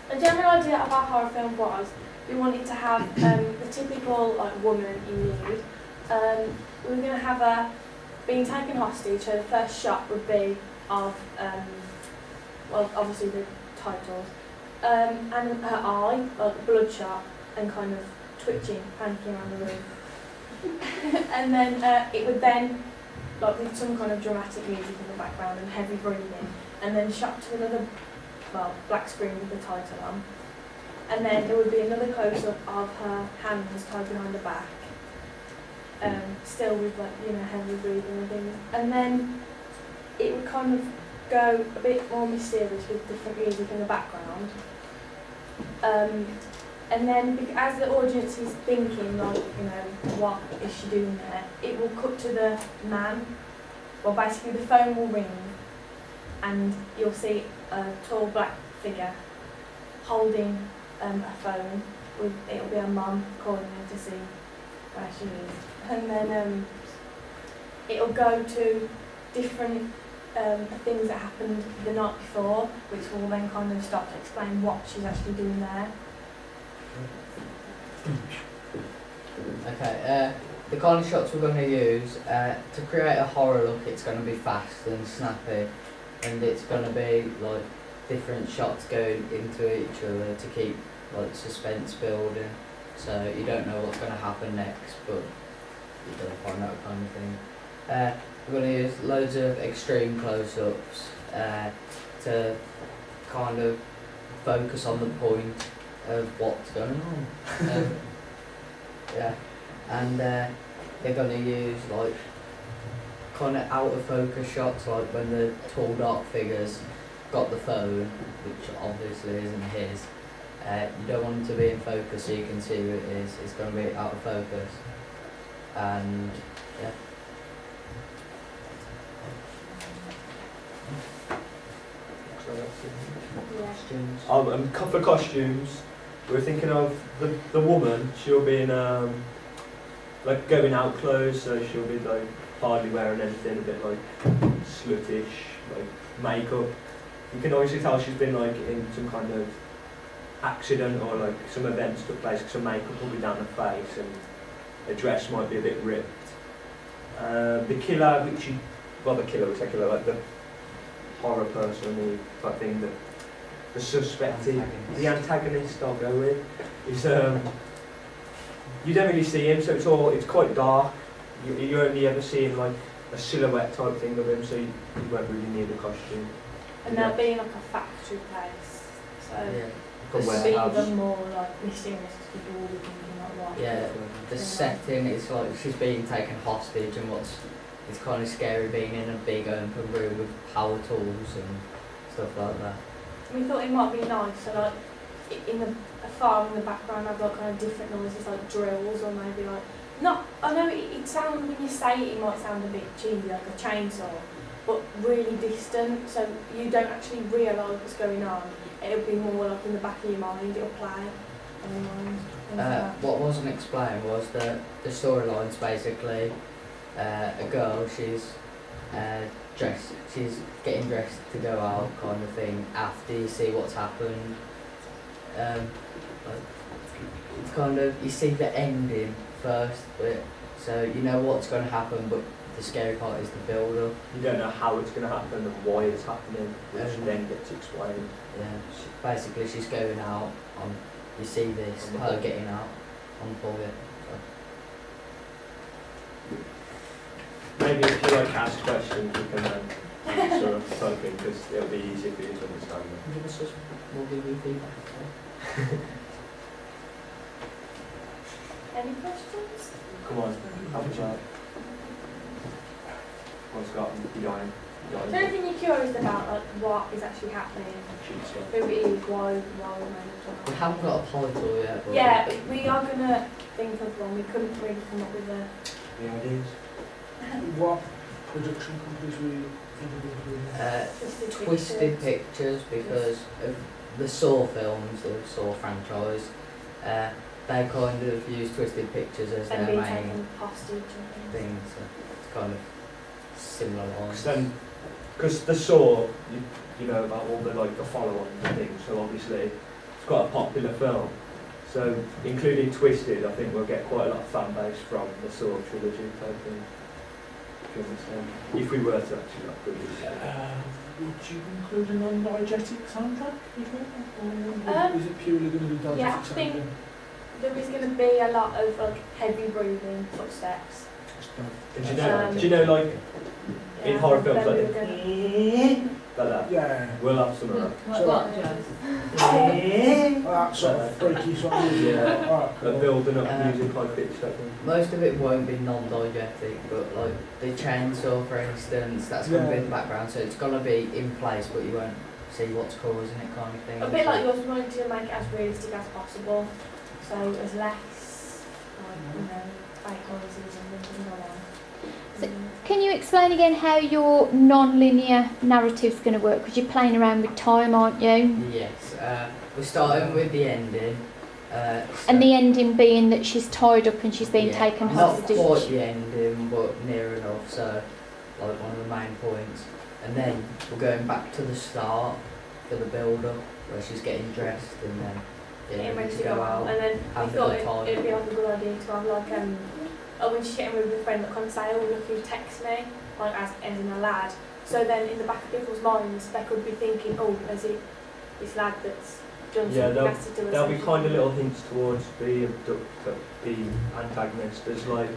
The general idea of our horror film was we wanted to have the typical woman in need. We were going to have her being taken hostage, so the first shot would be of, well, obviously the titles, and her eye, like bloodshot, and kind of twitching, panicking around the room. And then it would then, like with some kind of dramatic music in the background and heavy breathing, and then shot to another, well, black screen with the title on. And then there would be another close-up of her hands tied behind her back, still with like, you know, heavy breathing and things. And then it would kind of go a bit more mysterious with different music in the background. And then as the audience is thinking, like, you know, what is she doing there, it will cut to the man. Well, basically the phone will ring and you'll see a tall black figure holding a phone. It'll be her mum calling her to see where she is. And then it'll go to different things that happened the night before, which will then kind of start to explain what she's actually doing there. Okay, the kind of shots we're going to use to create a horror look, it's going to be fast and snappy, and it's going to be like different shots going into each other to keep like suspense building, so you don't know what's going to happen next, but you're going to find out kind of thing. We're going to use loads of extreme close-ups to kind of focus on the point of what's going on. Yeah, and they're going to use like kind of out of focus shots, like when the tall dark figure's got the phone, which obviously isn't his. You don't want him to be in focus so you can see who it is. It's going to be out of focus, and yeah. A couple of costumes. We were thinking of the woman. She'll be in like going out clothes, so she'll be like hardly wearing anything, a bit like sluttish, like makeup. You can obviously tell she's been like in some kind of accident or like some events took place, because her makeup will be down her face and her dress might be a bit ripped. The killer, like the horror person type thing, the suspected, the antagonist I'll go with, is you don't really see him, so it's quite dark. You only ever see him like a silhouette type thing of him, so you won't really need a costume. And they'll be in like a factory place, so Yeah. it's even more like mysterious because people will be thinking like what. Yeah, the setting is like she's being taken hostage, and it's kind of scary being in a big open room with power tools and stuff like that. We thought it might be nice, so like in the farm in the background, I've got kind of different noises like drills, or maybe like not. I know it sounds, when you say it, it might sound a bit cheesy, like a chainsaw, but really distant, so you don't actually realise what's going on. It'll be more like in the back of your mind. It'll play in your mind. What wasn't explained was that the storyline's basically a girl. She's dressed. She's getting dressed to go out, kind of thing. After you see what's happened, like, it's kind of you see the ending first, but so you know what's going to happen, but the scary part is the build-up. You don't know how it's going to happen and why it's happening, which then gets explained. Yeah, basically she's going out. You see this, her getting out on the ball. Maybe if you like ask questions, you can sort of type in, because it'll be easier for you to understand them. We'll give you feedback. Any questions? Come on, have a chat. What's got behind? Is there anything you're curious about, like what is actually happening? Who it is, why We haven't got a title yet. But yeah, we are going to think of one. We couldn't really come up with a... Any ideas? What production companies were you thinking of doing? Twisted Pictures, because of the Saw films, the Saw franchise. They kind of use Twisted Pictures as And their being main taken hostage and things. thing, so it's kind of similar lines. Because the Saw, you know about all the like the follow-ons and things, so obviously quite a popular film. So, including Twisted, I think we'll get quite a lot of fan base from the Saw trilogy type thing. If you understand. If we were to actually like release it. Would you include a non-diegetic soundtrack as well? Or is it purely going to be diegetic Yeah, I think sounding? there is going to be a lot of like heavy breathing footsteps. And do you know, like in Yeah, horror films then like we were gonna- that, Yeah. we'll have some of that. What? That sort of freaky sort of music. Yeah. Alright, Like cool. building up Um, music high pitched, I think. Most of it won't be non-diegetic, but like the chainsaw, for instance, that's going to be Yeah. in the background, so it's going to be in place, but you won't see what's causing it, kind of thing. A bit like yours, we wanted to make it as realistic as possible, so as less, like, fake noises and things going on. So- Can you explain again how your non-linear narrative's going to work? Because you're playing around with time, aren't you? Yes, we're starting with the ending. And the ending being that she's tied up and she's being yeah, taken not hostage. quite the ending, but near enough. So, like one of the main points. And then we're going back to the start for the build-up, where she's getting dressed and then getting ready to go out. And then we have a thought good time. it'd be like a good idea to have like when she's getting with a friend that comes say, oh look who texts me, like as in a lad. So then in the back of people's minds they could be thinking, oh, is it this lad that's done Yeah, something nasty to us? There'll be kind of little hints towards the abductor, the antagonist. There's like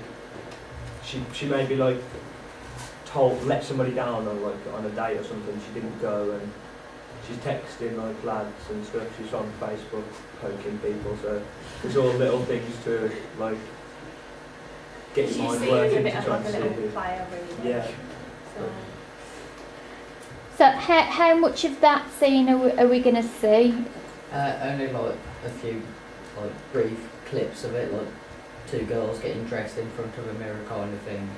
she may be like let somebody down on a date or something. She didn't go, and she's texting like lads and stuff. She's on Facebook poking people. So there's all little things to like get She's your mind seen as a working bit to of try like and a see little who. player really. Yeah. So, So how much of that scene are we going to see? Only like a few like brief clips of it, like two girls getting dressed in front of a mirror kind of thing.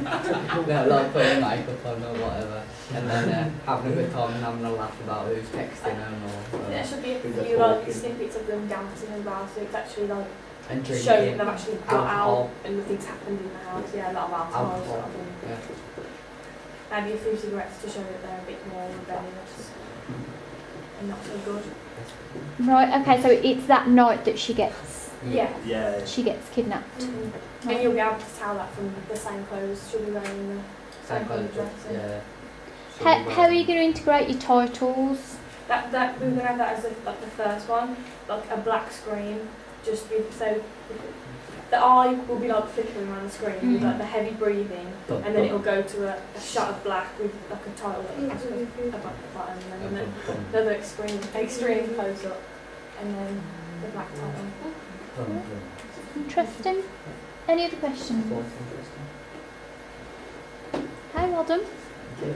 No, like putting makeup on or whatever, and then having a good time and having a laugh about who's texting them there or should be a Who's few talking. like snippets of them dancing as well, so it's actually like and show that drinking. they've actually got alcohol. out and nothing's happened in the house. Yeah, a lot of alcohol. Sort of thing. Yeah. Maybe a few cigarettes to show that they're a bit more rebellious and not so good. Right. Okay. So it's that night that she gets Yeah. Yeah. kidnapped. Mm-hmm. And you'll be able to tell that from the same clothes she'll be wearing, the same colour dress. And Yeah. How are you going to integrate your titles? that we're gonna have that as like the first one, like a black screen, just with so the eye will be like flickering around the screen with like the heavy breathing, and then it'll go to a shot of black with like a title that has a button, and then another extreme close up, and then the black title. Interesting. Any other questions? Hi, well done. Thank you.